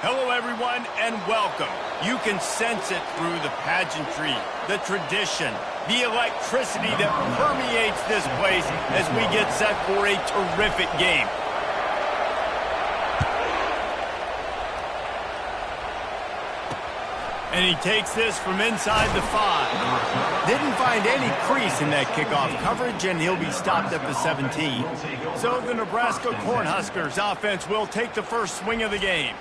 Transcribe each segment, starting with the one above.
Hello, everyone, and welcome. You can sense it through the pageantry, the tradition, the electricity that permeates this place as we get set for a terrific game. And he takes this from inside the 5. Didn't find any crease in that kickoff coverage, and he'll be stopped at the 17. So the Nebraska Cornhuskers offense will take the first swing of the game.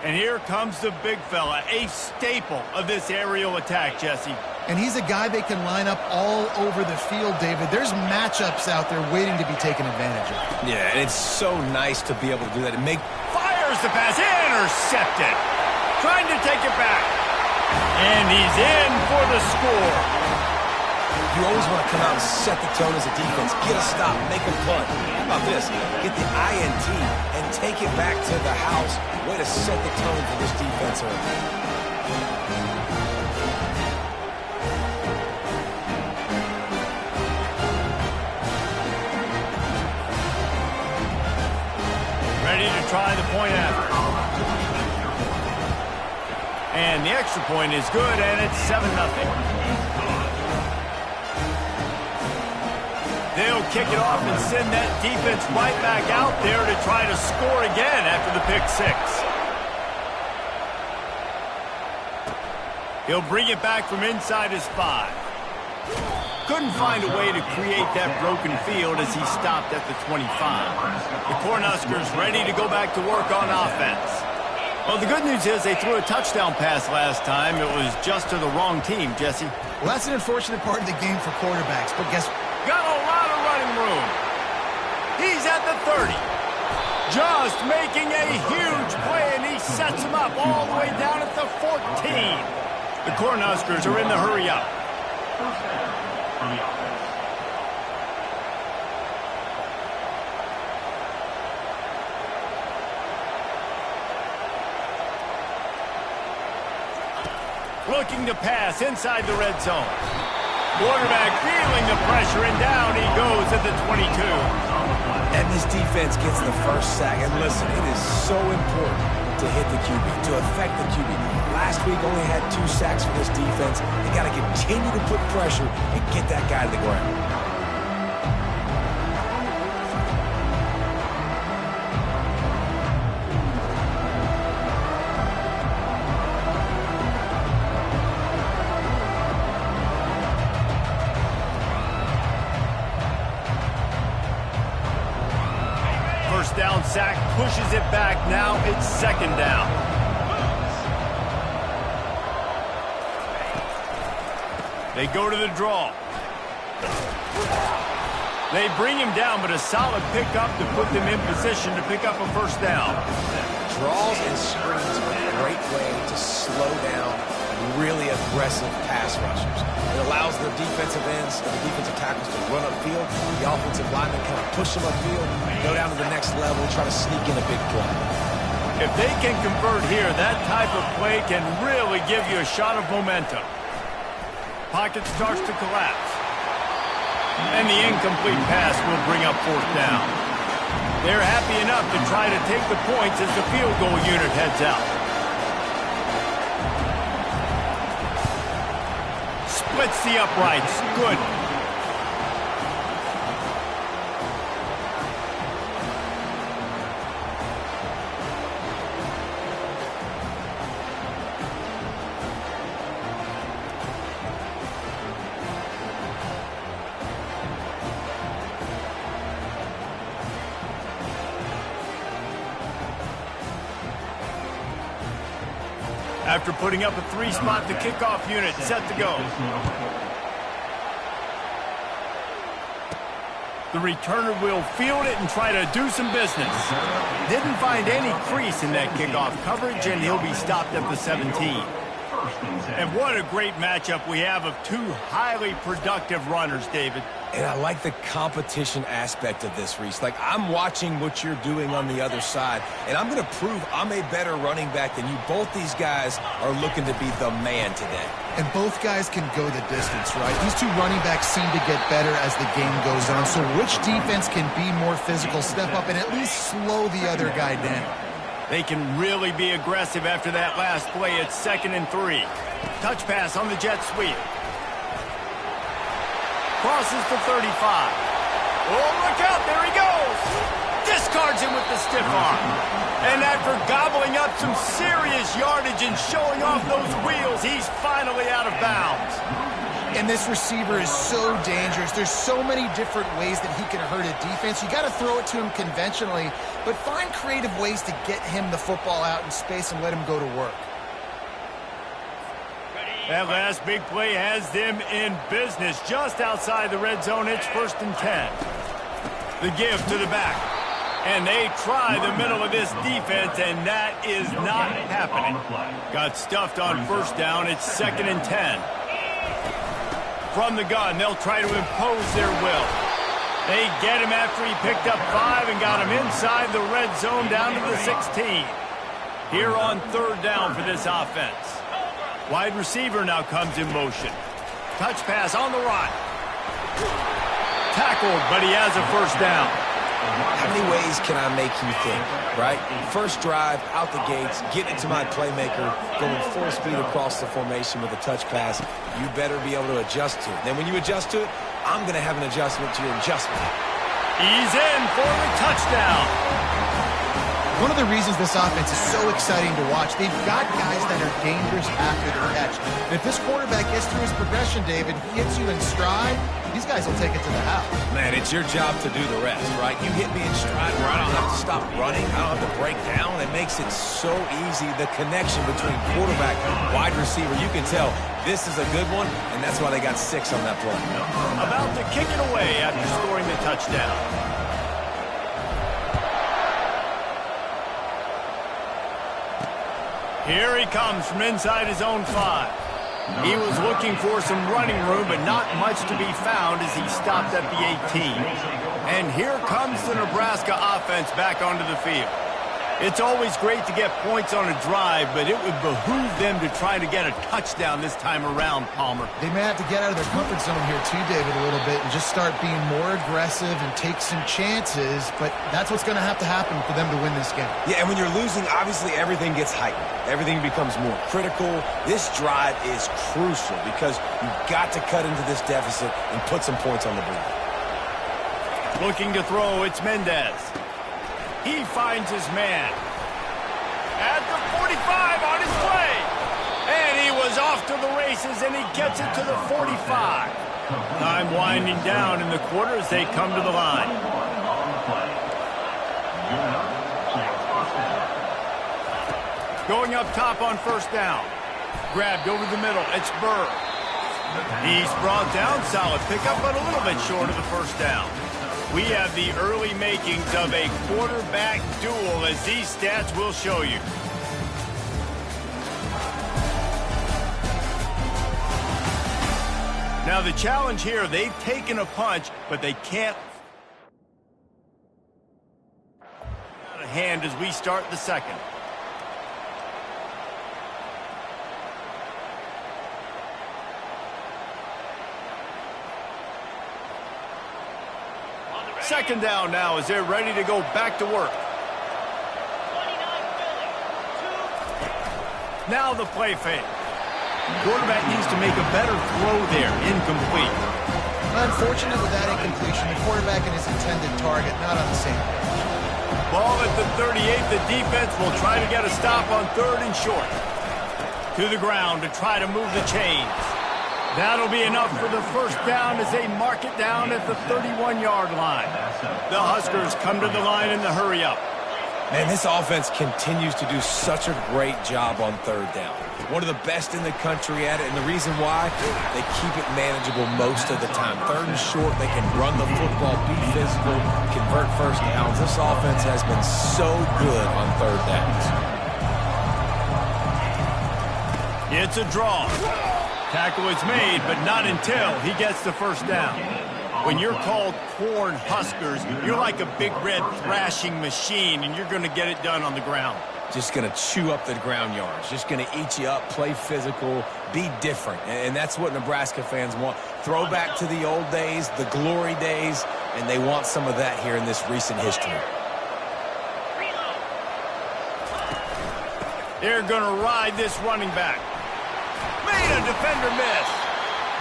And here comes the big fella, a staple of this aerial attack, Jesse. And he's a guy they can line up all over the field, David. There's matchups out there waiting to be taken advantage of. Yeah, and it's so nice to be able to do that and make... Fires the pass, intercepted. Trying to take it back. And he's in for the score. You always want to come out and set the tone as a defense. Get a stop, make a punt. How about this? Get the INT and take it back to the house. Way to set the tone for this defense early. Ready to try the point after. And the extra point is good, and it's 7-0. They'll kick it off and send that defense right back out there to try to score again after the pick 6. He'll bring it back from inside his 5. Couldn't find a way to create that broken field as he stopped at the 25. The Cornhuskers ready to go back to work on offense. Well, the good news is they threw a touchdown pass last time. It was just to the wrong team, Jesse. Well, that's an unfortunate part of the game for quarterbacks, but guess what? Got a lot of running room. He's at the 30. Just making a huge play, and he sets him up all the way down at the 14. The Cornhuskers are in the hurry up. Looking to pass inside the red zone. Quarterback feeling the pressure, and down he goes at the 22. And this defense gets the first sack. And listen, it is so important to hit the QB, to affect the QB. Last week only had 2 sacks for this defense. They got to continue to put pressure and get that guy to the ground. Down sack, pushes it back. Now it's 2nd down. They go to the draw. They bring him down, but a solid pickup to put them in position to pick up a 1st down. Draws and screens are a great way to slow down really aggressive pass rushers. It allows the defensive ends and the defensive tackles to run upfield. The offensive linemen kind of push them upfield, go down to the next level, try to sneak in a big play. If they can convert here, that type of play can really give you a shot of momentum. Pocket starts to collapse. And the incomplete pass will bring up 4th down. They're happy enough to try to take the points as the field goal unit heads out. Splits the uprights. Good. After putting up a 3-spot, the kickoff unit set to go. The returner will field it and try to do some business. Didn't find any crease in that kickoff coverage, and he'll be stopped at the 17. And what a great matchup we have of 2 highly productive runners, David. And I like the competition aspect of this, Reese. Like, I'm watching what you're doing on the other side, and I'm going to prove I'm a better running back than you. Both these guys are looking to be the man today. And both guys can go the distance, right? These 2 running backs seem to get better as the game goes on. So which defense can be more physical, step up, and at least slow the other guy down? They can really be aggressive after that last play. It's 2nd and 3. Touch pass on the jet sweep. Crosses to 35. Oh, look out. There he goes. Discards him with the stiff arm. And after gobbling up some serious yardage and showing off those wheels, he's finally out of bounds. And this receiver is so dangerous. There's so many different ways that he can hurt a defense. You got to throw it to him conventionally, but find creative ways to get him the football out in space and let him go to work. That last big play has them in business just outside the red zone. It's 1st and 10. The give to the back. And they try the middle of this defense, and that is not happening. Got stuffed on 1st down. It's 2nd and 10. From the gun, they'll try to impose their will. They get him after he picked up 5 and got him inside the red zone down to the 16. Here on 3rd down for this offense. Wide receiver now comes in motion. Touch pass on the run. Tackled, but he has a 1st down. How many ways can I make you think, right? First drive, out the gates, get into my playmaker, going full speed across the formation with a touch pass. You better be able to adjust to it. Then when you adjust to it, I'm going to have an adjustment to your adjustment. He's in for the touchdown. One of the reasons this offense is so exciting to watch, they've got guys that are dangerous after the catch. And if this quarterback gets through his progression, David, hits you in stride, these guys will take it to the house. Man, it's your job to do the rest, right? You hit me in stride where I don't have to stop running. I don't have to break down. It makes it so easy. The connection between quarterback and wide receiver, you can tell this is a good one, and that's why they got 6 on that play. About to kick it away after scoring the touchdown. Here he comes from inside his own 5. He was looking for some running room, but not much to be found as he stopped at the 18. And here comes the Nebraska offense back onto the field. It's always great to get points on a drive, but it would behoove them to try to get a touchdown this time around, Palmer. They may have to get out of their comfort zone here too, David, a little bit and just start being more aggressive and take some chances, but that's what's going to happen for them to win this game. Yeah, and when you're losing, obviously everything gets heightened. Everything becomes more critical. This drive is crucial because you've got to cut into this deficit and put some points on the board. Looking to throw, it's Mendez. He finds his man. At the 45 on his way. And he was off to the races, and he gets it to the 45. Time winding down in the quarter as they come to the line. Going up top on 1st down. Grabbed over the middle. It's Burr. He's brought down. Solid pickup, but a little bit short of the 1st down. We have the early makings of a quarterback duel, as these stats will show you. Now the challenge here, they've taken a punch, but they can't out of hand as we start the 2nd. Second down now as they're ready to go back to work. Now the play fake. Quarterback needs to make a better throw there. Incomplete. Unfortunate with that incompletion. The quarterback and his intended target not on the same page. Ball at the 38. The defense will try to get a stop on 3rd and short. To the ground to try to move the chains. That'll be enough for the 1st down as they mark it down at the 31-yard line. The Huskers come to the line in the hurry-up. Man, this offense continues to do such a great job on 3rd down. One of the best in the country at it, and the reason why, they keep it manageable most of the time. 3rd and short, they can run the football, be physical, convert 1st downs. This offense has been so good on 3rd downs. It's a draw. Tackle is made, but not until he gets the 1st down. When you're called Corn Huskers, you're like a big red thrashing machine, and you're going to get it done on the ground. Just going to chew up the ground yards. Just going to eat you up, play physical, be different. And that's what Nebraska fans want. Throw back to the old days, the glory days, and they want some of that here in this recent history. They're going to ride this running back. Made a defender miss.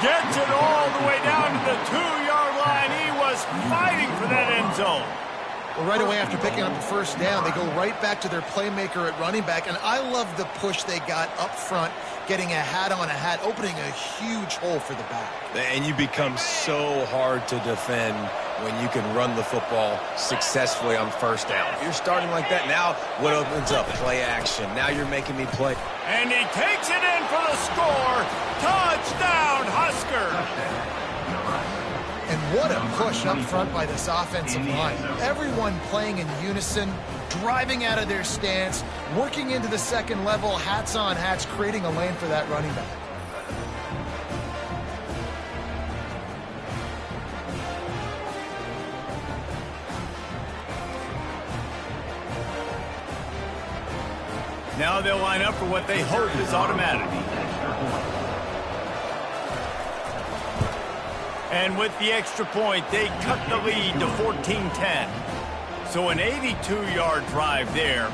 Gets it all the way down to the 2-yard line. He was fighting for that end zone. Well, right away after picking up the first down, they go right back to their playmaker at running back. And I love the push they got up front, getting a hat on a hat, opening a huge hole for the back. And you become so hard to defend when you can run the football successfully on first down. If you're starting like that, now what opens up? Play action. Now you're making me play. And he takes it in for the score. Touchdown, Husker. And what a push up front by this offensive line. Everyone playing in unison, driving out of their stance, working into the second level, hats on hats, creating a lane for that running back. Now they'll line up for what they hope is automatic. And with the extra point, they cut the lead to 14-10. So an 82-yard drive there,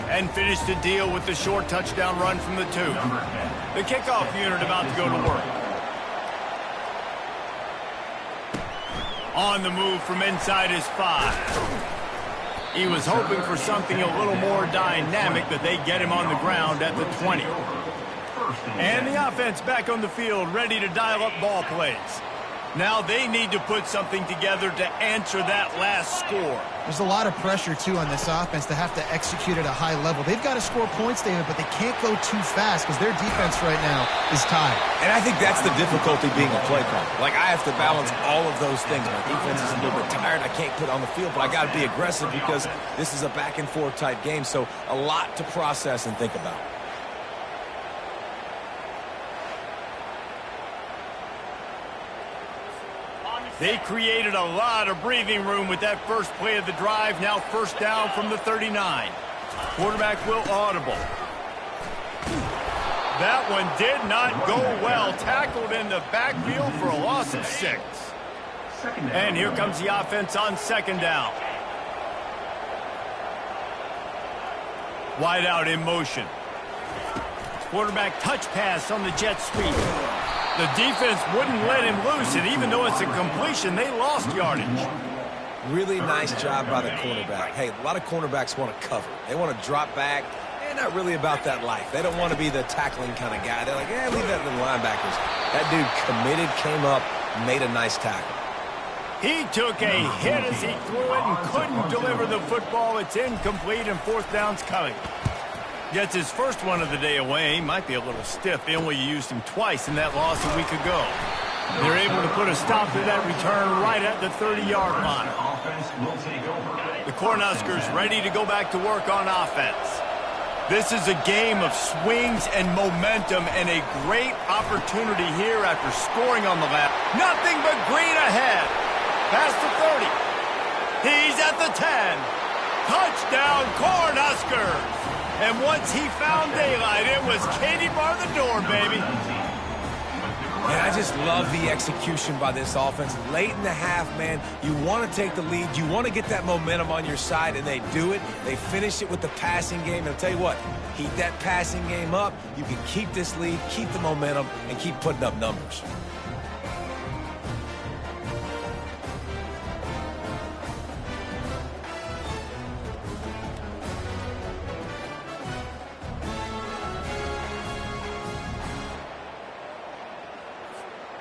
and finish the deal with the short touchdown run from the 2. The kickoff unit about to go to work. On the move from inside his 5. He was hoping for something a little more dynamic, but they get him on the ground at the 20. And the offense back on the field, ready to dial up ball plays. Now they need to put something together to answer that last score. There's a lot of pressure, too, on this offense to have to execute at a high level. They've got to score points, David, but they can't go too fast because their defense right now is tied. And I think that's the difficulty being a play caller. Like, I have to balance all of those things. My defense is a little bit tired. I can't put on the field, but I got to be aggressive because this is a back-and-forth type game, so a lot to process and think about. They created a lot of breathing room with that first play of the drive. Now first down from the 39. Quarterback will audible. That one did not go well. Tackled in the backfield for a loss of 6. And here comes the offense on second down. Wide out in motion. Quarterback touch pass on the jet sweep. The defense wouldn't let him loose, and even though it's a completion, they lost yardage. Really nice job by the cornerback. Hey, a lot of cornerbacks want to cover. They want to drop back. They're not really about that life. They don't want to be the tackling kind of guy. They're like, yeah, leave that to the linebackers. That dude committed, came up, made a nice tackle. He took a hit as he threw it and couldn't deliver the football. It's incomplete, and fourth down's coming. Gets his first one of the day away. Might be a little stiff. They only used him twice in that loss a week ago. They're able to put a stop to that return right at the 30-yard line. The Cornhuskers ready to go back to work on offense. This is a game of swings and momentum and a great opportunity here after scoring on the left. Nothing but green ahead. Past the 30. He's at the 10. Touchdown, Cornhuskers. And once he found daylight, it was Katie bar the door, baby. Man, I just love the execution by this offense. Late in the half, man, you want to take the lead. You want to get that momentum on your side, and they do it. They finish it with the passing game. And I'll tell you what, keep that passing game up. You can keep this lead, keep the momentum, and keep putting up numbers.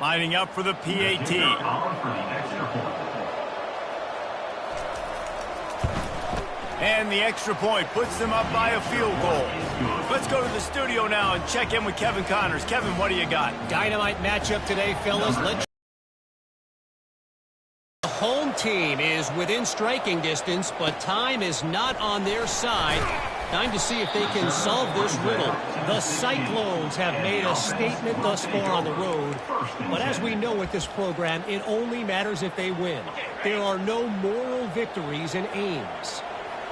Lining up for the PAT. And the extra point puts them up by a field goal. Let's go to the studio now and check in with Kevin Connors. Kevin, what do you got? Dynamite matchup today, fellas. The home team is within striking distance, but time is not on their side. Time to see if they can solve this riddle. The Cyclones have made a statement thus far on the road. But as we know with this program, it only matters if they win. There are no moral victories in Ames.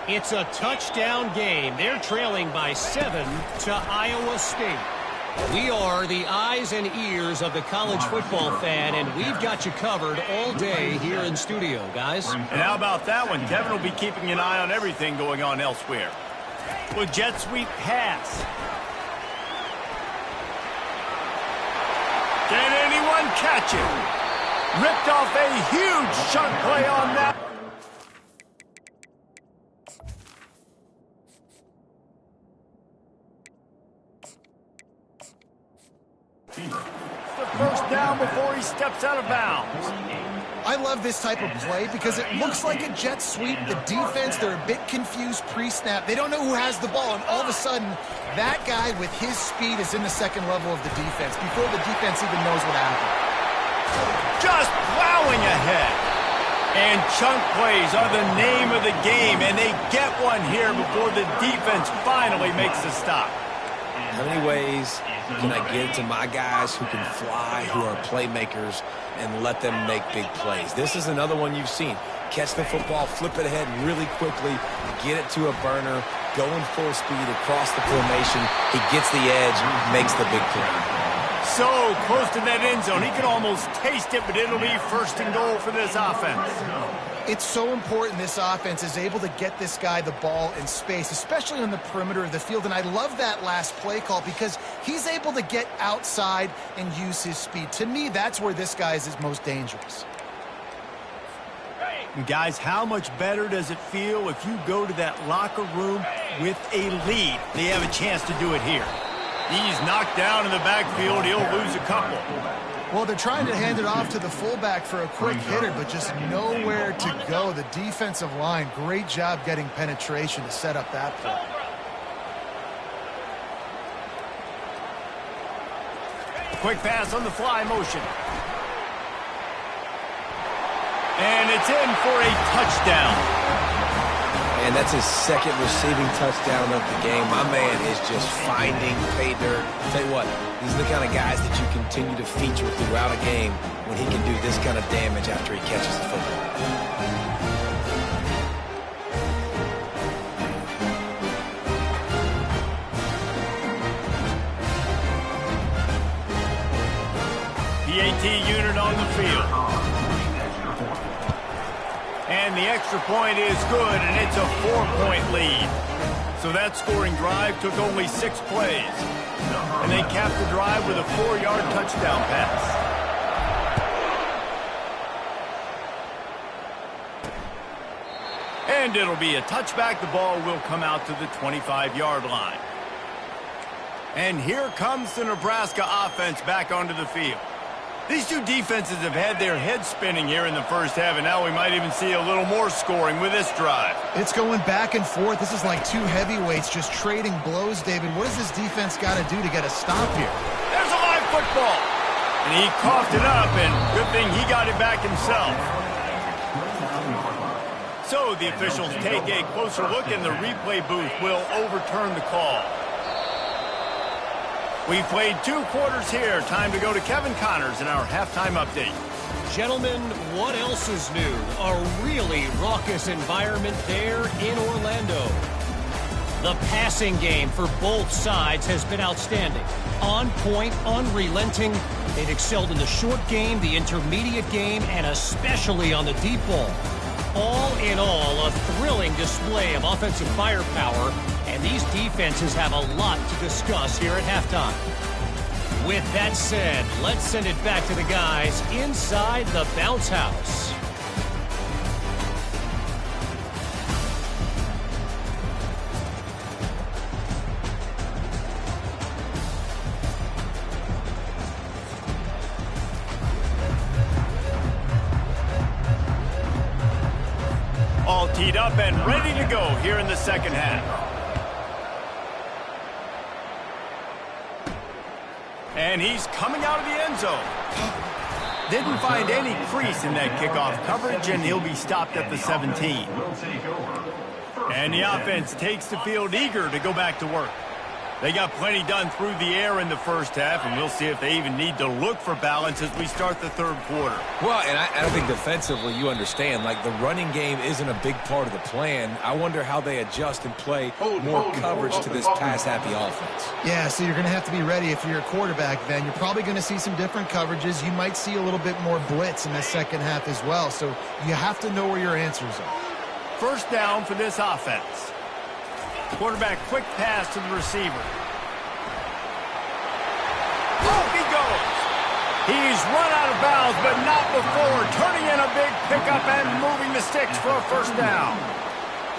It's a touchdown game. They're trailing by 7 to Iowa State. We are the eyes and ears of the college football fan, and we've got you covered all day here in studio, guys. And how about that one? Kevin will be keeping an eye on everything going on elsewhere. Will jet sweep pass. Can anyone catch it? Ripped off a huge chunk play on that. The first down before he steps out of bounds. I love this type of play because it looks like a jet sweep. The defense, they're a bit confused pre-snap. They don't know who has the ball, and all of a sudden, that guy with his speed is in the second level of the defense before the defense even knows what happened. Just plowing ahead. And chunk plays are the name of the game, and they get one here before the defense finally makes a stop. How many ways can I get to my guys who can fly, who are playmakers, and let them make big plays? This is another one you've seen. Catch the football, flip it ahead really quickly, get it to a burner, going full speed across the formation. He gets the edge, makes the big play. So close to that end zone, he can almost taste it, but it'll be first and goal for this offense. It's so important this offense is able to get this guy the ball in space, especially on the perimeter of the field. And I love that last play call because he's able to get outside and use his speed. To me, that's where this guy is most dangerous. Guys, how much better does it feel if you go to that locker room with a lead? They have a chance to do it here. He's knocked down in the backfield. He'll lose a couple. Well, they're trying to hand it off to the fullback for a quick hitter, but just nowhere to go. The defensive line, great job getting penetration to set up that play. Quick pass on the fly motion. And it's in for a touchdown. And that's his second receiving touchdown of the game. My man is just finding pay dirt. Tell you what, these are the kind of guys that you continue to feature throughout a game when he can do this kind of damage after he catches the football. PAT unit on the field. And the extra point is good, and it's a 4-point lead. So that scoring drive took only 6 plays. And they capped the drive with a 4-yard touchdown pass. And it'll be a touchback. The ball will come out to the 25-yard line. And here comes the Nebraska offense back onto the field. These two defenses have had their heads spinning here in the first half, and now we might even see a little more scoring with this drive. It's going back and forth. This is like two heavyweights just trading blows, David. What does this defense got to do to get a stop here? There's a live football. And he coughed it up, and good thing he got it back himself. So the officials take a closer look, and the replay booth will overturn the call. We've played 2 quarters here. Time to go to Kevin Connors in our halftime update. Gentlemen, what else is new? A really raucous environment there in Orlando. The passing game for both sides has been outstanding. On point, unrelenting. They've excelled in the short game, the intermediate game, and especially on the deep ball. All in all, a thrilling display of offensive firepower, and these defenses have a lot to discuss here at halftime. With that said, let's send it back to the guys inside the bounce house. All teed up and ready to go here in the second half. And he's coming out of the end zone. Didn't find any crease in that kickoff coverage, and he'll be stopped at the 17. And the offense takes the field eager to go back to work. They got plenty done through the air in the first half, and we'll see if they even need to look for balance as we start the third quarter. Well, and I think defensively you understand, like the running game isn't a big part of the plan. I wonder how they adjust and play more coverage to this pass-happy offense. Yeah, so you're going to have to be ready if you're a quarterback then. You're probably going to see some different coverages. You might see a little bit more blitz in the second half as well, so you have to know where your answers are. First down for this offense. Quarterback quick pass to the receiver. Off he goes. He's run out of bounds, but not before turning in a big pickup and moving the sticks for a first down.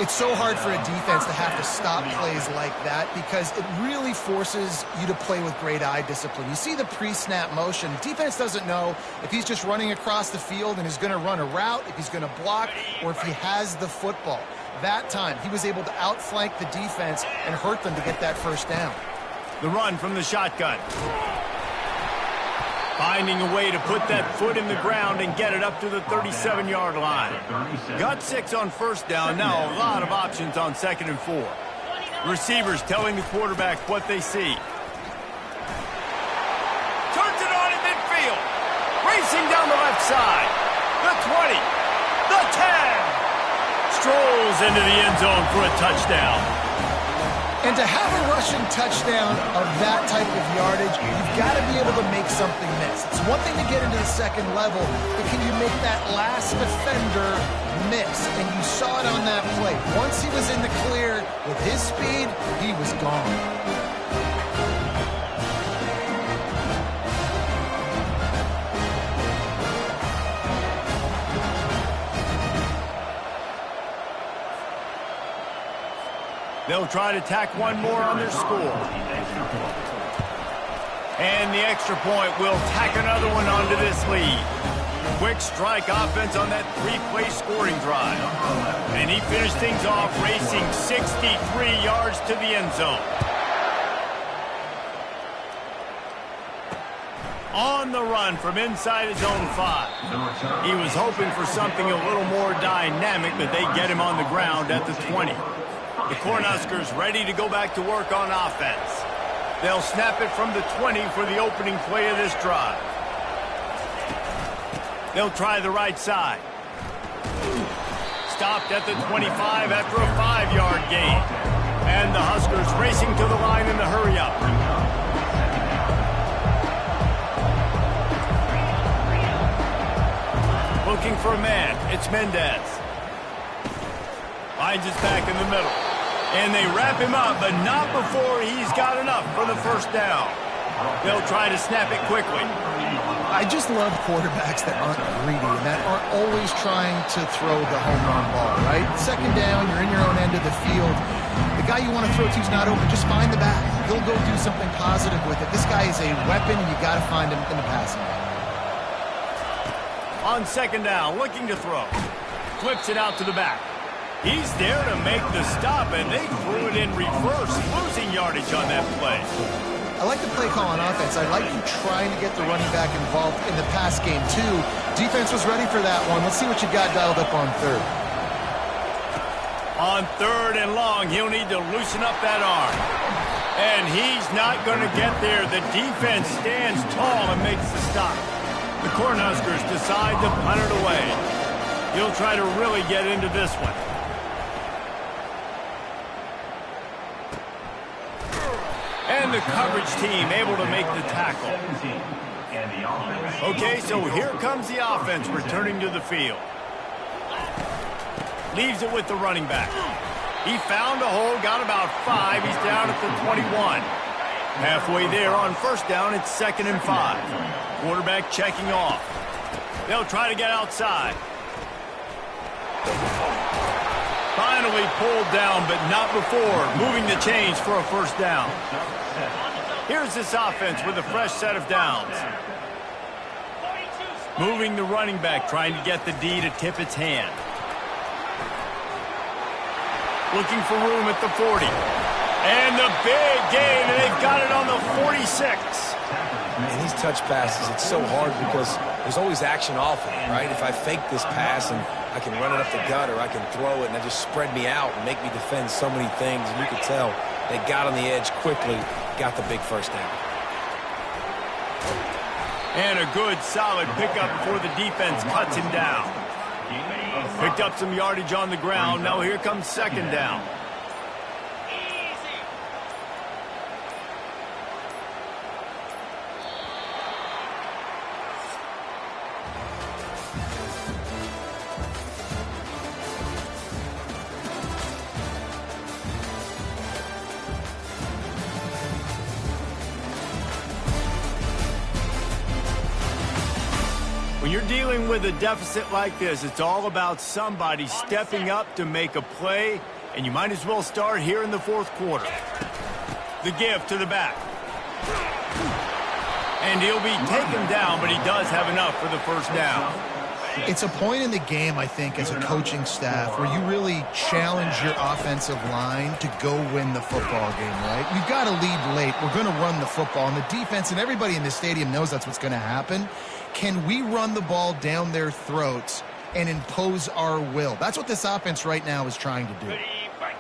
It's so hard for a defense to have to stop plays like that because it really forces you to play with great eye discipline. You see the pre-snap motion. Defense doesn't know if he's just running across the field and is going to run a route, if he's going to block, or if he has the football. That time, he was able to outflank the defense and hurt them to get that first down. The run from the shotgun. Finding a way to put that foot in the ground and get it up to the 37-yard line. Got 6 on first down. Now a lot of options on 2nd and 4. Receivers telling the quarterback what they see. Turns it on in midfield. Racing down the left side. The 20. The 10. Strolls into the end zone for a touchdown. And to have a rushing touchdown of that type of yardage, you've got to be able to make something miss. It's one thing to get into the second level, but can you make that last defender miss? And you saw it on that play. Once he was in the clear with his speed, he was gone. They'll try to tack one more on their score. And the extra point will tack another one onto this lead. Quick strike offense on that 3-play scoring drive. And he finished things off racing 63 yards to the end zone. On the run from inside his own 5. He was hoping for something a little more dynamic, but they get him on the ground at the 20. The Cornhuskers ready to go back to work on offense. They'll snap it from the 20 for the opening play of this drive. They'll try the right side. Stopped at the 25 after a 5-yard gain. And the Huskers racing to the line in the hurry-up. Looking for a man. It's Mendez. Finds his back in the middle. And they wrap him up, but not before he's got enough for the first down. They'll try to snap it quickly. I just love quarterbacks that aren't greedy and that aren't always trying to throw the home run ball, right? Second down, you're in your own end of the field. The guy you want to throw to is not open. Just find the back. He'll go do something positive with it. This guy is a weapon, and you got to find him in the passing game. On 2nd down, looking to throw. Flips it out to the back. He's there to make the stop, and they threw it in reverse, losing yardage on that play. I like the play call on offense. I like you trying to get the running back involved in the pass game, too. Defense was ready for that one. Let's see what you got dialed up on 3rd. On 3rd and long, he'll need to loosen up that arm. And he's not going to get there. The defense stands tall and makes the stop. The Cornhuskers decide to punt it away. He'll try to really get into this one. And the coverage team able to make the tackle. Okay, so here comes the offense returning to the field. Leaves it with the running back. He found a hole, got about 5. He's down at the 21. Halfway there on first down, it's 2nd and 5. Quarterback checking off. They'll try to get outside. Finally pulled down, but not before moving the chains for a first down. Here's this offense with a fresh set of downs. Moving the running back, trying to get the D to tip its hand. Looking for room at the 40. And the big gain, and they've got it on the 46. And these touch passes, it's so hard because there's always action off of it, right? If I fake this pass and I can run it up the gut or I can throw it and it just spread me out and make me defend so many things. And you could tell they got on the edge quickly, got the big first down. And a good, solid pickup before the defense cuts him down. Picked up some yardage on the ground. Now here comes 2nd down. you're dealing with a deficit like this, it's all about somebody stepping up to make a play, and you might as well start here in the fourth quarter. The give to the back. And he'll be taken down, but he does have enough for the first down. It's a point in the game, I think, as a coaching staff where you really challenge your offensive line to go win the football game, right? We've got to lead late. We're going to run the football. And the defense and everybody in the stadium knows that's what's going to happen. Can we run the ball down their throats and impose our will? That's what this offense right now is trying to do.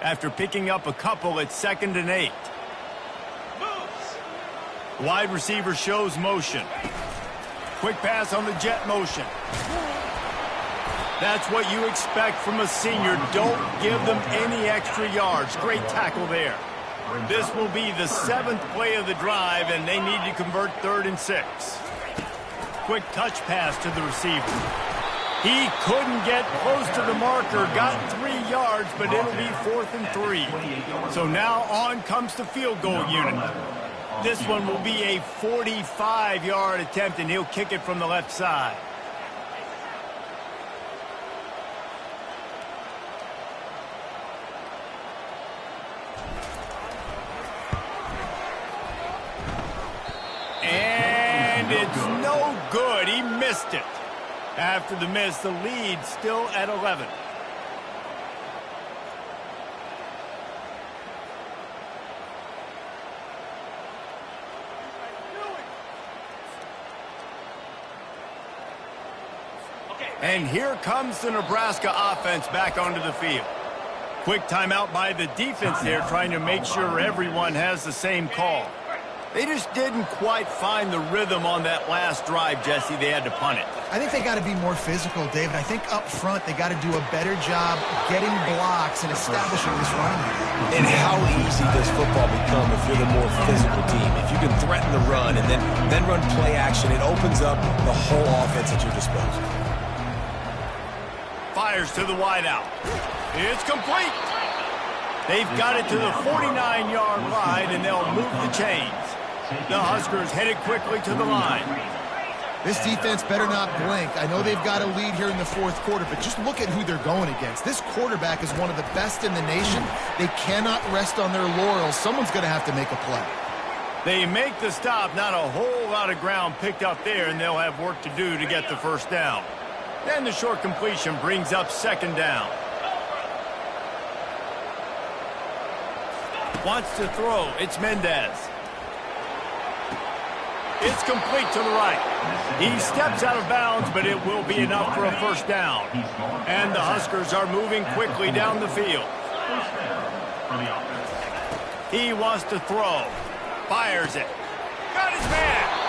After picking up a couple, it's 2nd and 8. Wide receiver shows motion. Quick pass on the jet motion. That's what you expect from a senior. Don't give them any extra yards. Great tackle there. This will be the 7th play of the drive, and they need to convert 3rd and 6. Quick touch pass to the receiver. He couldn't get close to the marker. Got 3 yards, but it'll be 4th and 3. So now on comes the field goal unit. This one will be a 45-yard attempt, and he'll kick it from the left side. And it's no good. He missed it. After the miss, the lead still at 11. And here comes the Nebraska offense back onto the field. Quick timeout by the defense there, trying to make sure everyone has the same call. They just didn't quite find the rhythm on that last drive, Jesse. They had to punt it. I think they got to be more physical, David. I think up front they got to do a better job getting blocks and establishing this run. And how easy does football become if you're the more physical team? If you can threaten the run and then run play action, it opens up the whole offense at your disposal. Fires to the wideout. It's complete. They've got it to the 49-yard line, and they'll move the chains. The Huskers headed quickly to the line. This defense better not blink. I know they've got a lead here in the fourth quarter, but just look at who they're going against. This quarterback is one of the best in the nation. They cannot rest on their laurels. Someone's going to have to make a play. They make the stop. Not a whole lot of ground picked up there, and they'll have work to do to get the first down. Then the short completion brings up 2nd down. Wants to throw. It's Mendez. It's complete to the right. He steps out of bounds, but it will be enough for a first down. And the Huskers are moving quickly down the field. He wants to throw. Fires it. Got his man.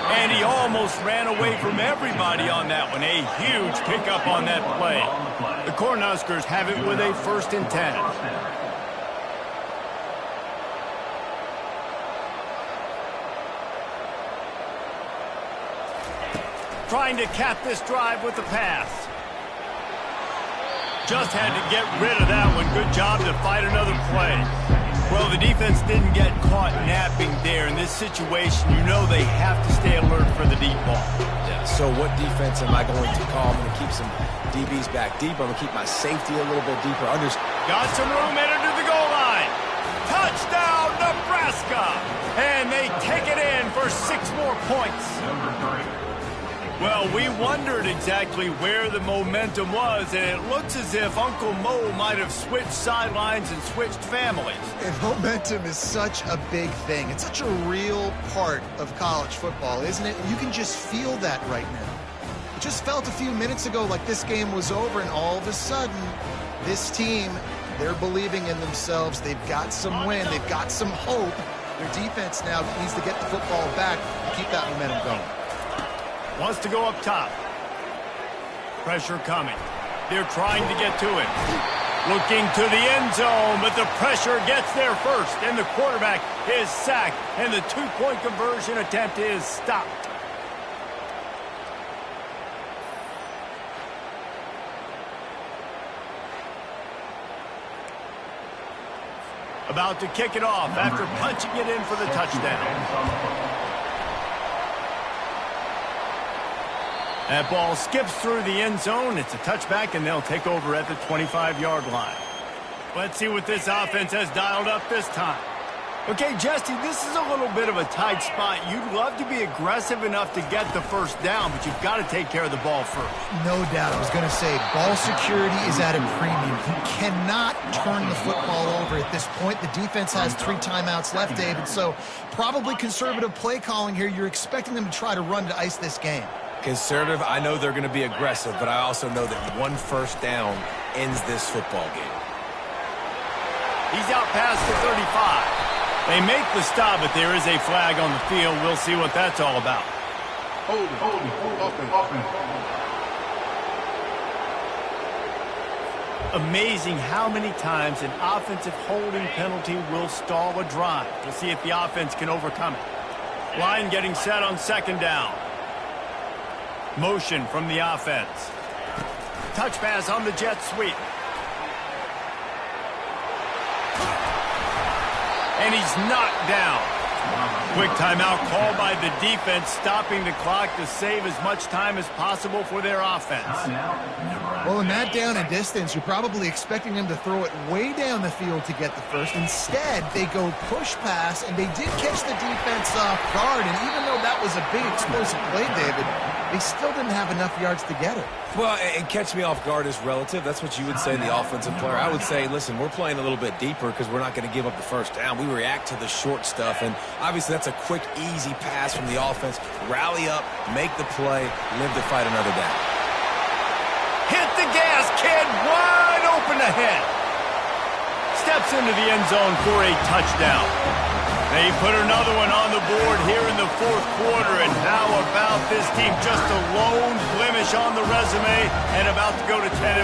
And he almost ran away from everybody on that one. A huge pickup on that play. The Cornhuskers have it with a 1st and 10. Trying to cap this drive with the pass. Just had to get rid of that one. Good job to fight another play. Well, the defense didn't get caught napping there. In this situation, you know they have to stay alert for the deep ball. Yeah, so what defense am I going to call? I'm going to keep some DBs back deep. I'm going to keep my safety a little bit deeper. Got some room headed to the goal line. Touchdown, Nebraska! And they take it in for 6 more points. Well, we wondered exactly where the momentum was, and it looks as if Uncle Mo might have switched sidelines and switched families. And momentum is such a big thing. It's such a real part of college football, isn't it? You can just feel that right now. It just felt a few minutes ago like this game was over, and all of a sudden, this team, they're believing in themselves. They've got some wind. They've got some hope. Their defense now needs to get the football back and keep that momentum going. Wants to go up top. Pressure coming. They're trying to get to it. Looking to the end zone, but the pressure gets there first, and the quarterback is sacked, and the 2-point conversion attempt is stopped. About to kick it off after punching it in for the touchdown. That ball skips through the end zone. It's a touchback, and they'll take over at the 25-yard line. Let's see what this offense has dialed up this time. Okay, Jesse, this is a little bit of a tight spot. You'd love to be aggressive enough to get the first down, but you've got to take care of the ball first. No doubt. I was going to say, ball security is at a premium. You cannot turn the football over at this point. The defense has 3 timeouts left, David, so probably conservative play calling here. You're expecting them to try to run to ice this game. Conservative, I know they're going to be aggressive, but I also know that 1 first down ends this football game. He's out past the 35. They make the stop, but there is a flag on the field. We'll see what that's all about. Hold it. Amazing how many times an offensive holding penalty will stall a drive. We'll see if the offense can overcome it. Line getting set on second down. Motion from the offense. Touch pass on the jet sweep. And he's knocked down. Quick timeout called by the defense, stopping the clock to save as much time as possible for their offense. Well, in that down and distance, you're probably expecting them to throw it way down the field to get the first. Instead, they go push pass, and they did catch the defense off guard. And even though that was a big explosive play, David, they still didn't have enough yards to get it. Well, and catch me off guard is relative. That's what you would say, the offensive player. I would say, listen, we're playing a little bit deeper because we're not going to give up the first down. We react to the short stuff, and obviously that's a quick, easy pass from the offense. Rally up, make the play, live to fight another down. Hit the gas, kid, wide open ahead. Steps into the end zone for a touchdown. They put another one on the board here in the fourth quarter, and how about this team? Just a lone blemish on the resume and about to go to 10-1.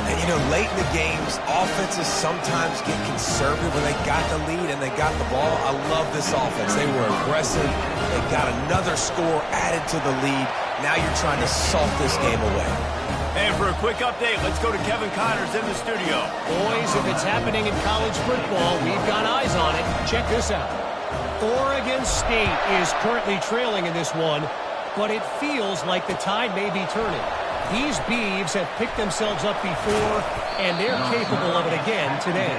And, you know, late in the games, offenses sometimes get conservative when they got the lead and they got the ball. I love this offense. They were aggressive. They got another score added to the lead. Now you're trying to salt this game away. And for a quick update, let's go to Kevin Connors in the studio. Boys, if it's happening in college football, we've got eyes on it. Check this out. Oregon State is currently trailing in this one, but it feels like the tide may be turning. These Beavs have picked themselves up before, and they're capable of it again today.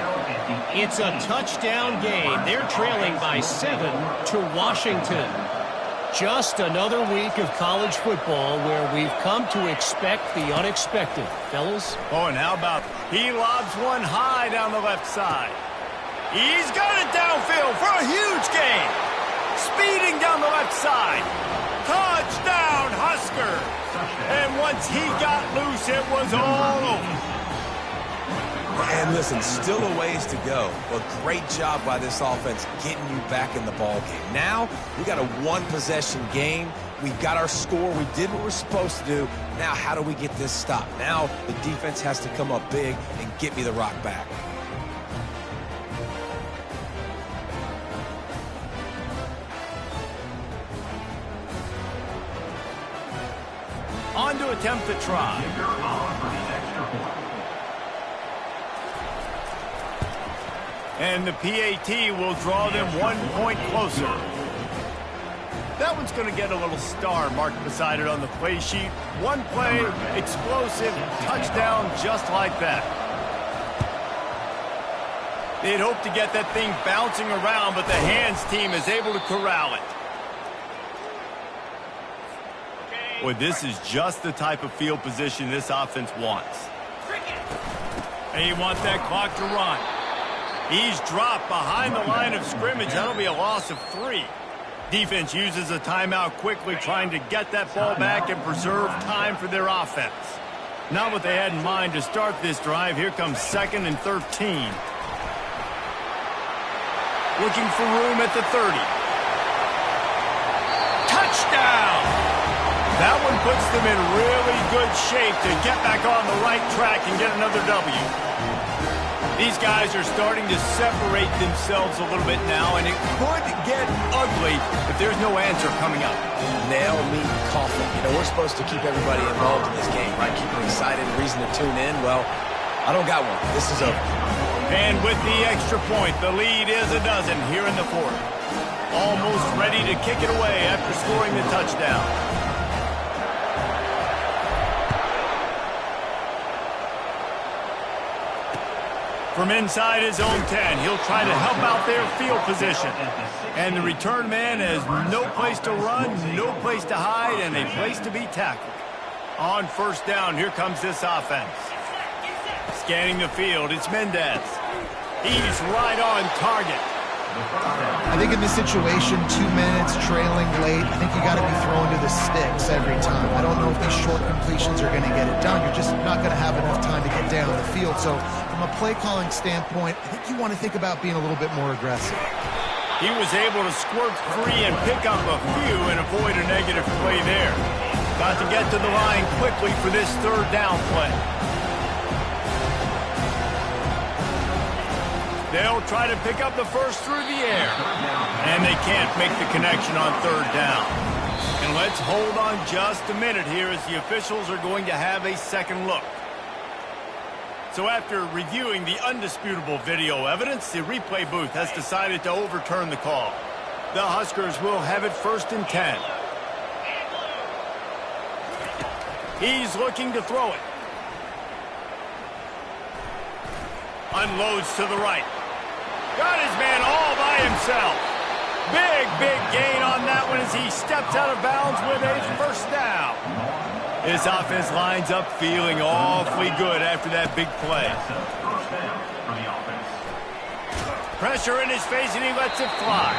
It's a touchdown game. They're trailing by 7 to Washington. Just another week of college football where we've come to expect the unexpected. Fellas? Oh, and how about he lobs one high down the left side. He's got it downfield for a huge gain. Speeding down the left side. Touchdown, Husker. And once he got loose, it was all over. And listen, still a ways to go. But great job by this offense getting you back in the ball game. Now, we got a one-possession game. We've got our score. We did what we're supposed to do. Now, how do we get this stopped? Now, the defense has to come up big and get me the rock back. On to attempt the try. And the PAT will draw them 1 point closer. That one's going to get a little star marked beside it on the play sheet. One play, explosive, touchdown just like that. They'd hope to get that thing bouncing around, but the hands team is able to corral it. Boy, this is just the type of field position this offense wants. They want that clock to run. He's dropped behind the line of scrimmage. That'll be a loss of 3. Defense uses a timeout quickly, trying to get that ball back and preserve time for their offense. Not what they had in mind to start this drive. Here comes 2nd and 13. Looking for room at the 30. Touchdown! That one puts them in really good shape to get back on the right track and get another W. These guys are starting to separate themselves a little bit now, and it could get ugly if there's no answer coming up. Nail me coffin. You know, we're supposed to keep everybody involved in this game, right? Keep them excited, reason to tune in. Well, I don't got one. This is over. And with the extra point, the lead is a dozen here in the fourth. Almost ready to kick it away after scoring the touchdown. From inside his own 10, he'll try to help out their field position. And the return man has no place to run, no place to hide, and a place to be tackled. On first down, here comes this offense. Scanning the field, it's Mendez. He's right on target. I think in this situation, 2 minutes, trailing late, I think you got to be throwing to the sticks every time. I don't know if these short completions are going to get it done. You're just not going to have enough time to get down the field. So from a play calling standpoint, I think you want to think about being a little bit more aggressive. He was able to squirt free and pick up a few and avoid a negative play there. Got to get to the line quickly for this third down play. They'll try to pick up the first through the air. And they can't make the connection on third down. And let's hold on just a minute here as the officials are going to have a second look. So after reviewing the undisputable video evidence, the replay booth has decided to overturn the call. The Huskers will have it 1st and 10. He's looking to throw it. Unloads to the right. Got his man all by himself. Big gain on that one as he steps out of bounds with a first down. His offense lines up feeling awfully good after that big play. Pressure in his face and he lets it fly.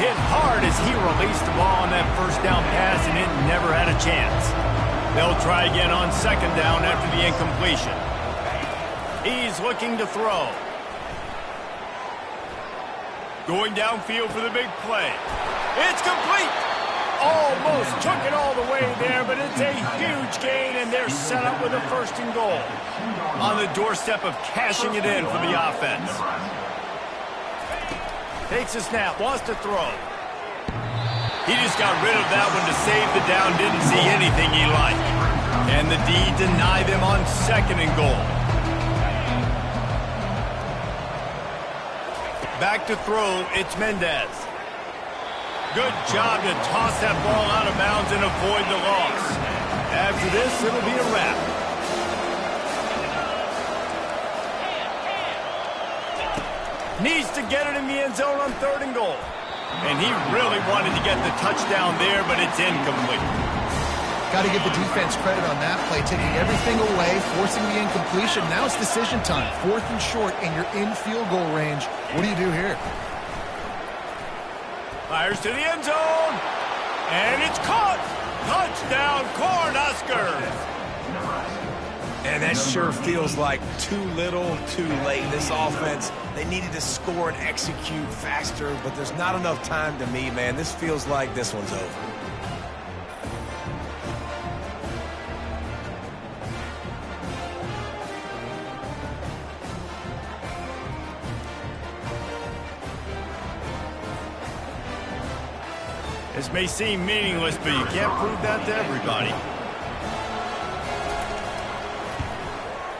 Hit hard as he released the ball on that first down pass and it never had a chance. They'll try again on second down after the incompletion. He's looking to throw. Going downfield for the big play. It's complete. Almost took it all the way there, but it's a huge gain, and they're set up with a 1st and goal. On the doorstep of cashing it in for the offense. Takes a snap, wants to throw. He just got rid of that one to save the down, didn't see anything he liked. And the D denied them on 2nd and goal. Back to throw, it's Mendez. Good job to toss that ball out of bounds and avoid the loss. After this, it'll be a wrap. Needs to get it in the end zone on 3rd and goal. And he really wanted to get the touchdown there, but it's incomplete. Got to give the defense credit on that play, taking everything away, forcing the incompletion. Now it's decision time. 4th and short, and you're in field goal range. What do you do here? Fires to the end zone. And it's caught. Touchdown, Cornhuskers. And that sure feels like too little, too late. This offense, they needed to score and execute faster, but there's not enough time to me, man. This feels like this one's over. This may seem meaningless, but you can't prove that to everybody.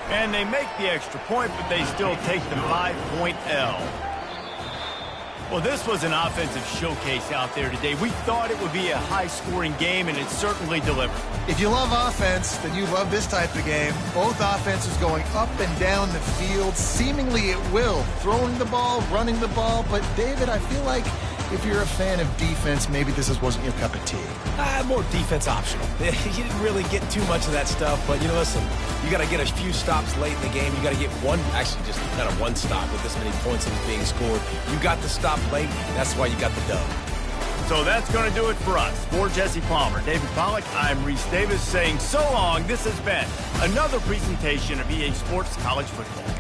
And they make the extra point, but they still take the 5-point L. Well, this was an offensive showcase out there today. We thought it would be a high-scoring game, and it certainly delivered. If you love offense, then you love this type of game. Both offenses going up and down the field, seemingly at will. Throwing the ball, running the ball. But, David, I feel like if you're a fan of defense, maybe this wasn't your cup of tea. More defense optional. You didn't really get too much of that stuff, but, you know, listen, you got to get a few stops late in the game. You got to get one, actually just not one stop with this many points that was being scored. You got the stop late. That's why you got the dub. So that's going to do it for us. For Jesse Palmer, David Pollack, I'm Reese Davis saying so long. This has been another presentation of EA Sports College Football.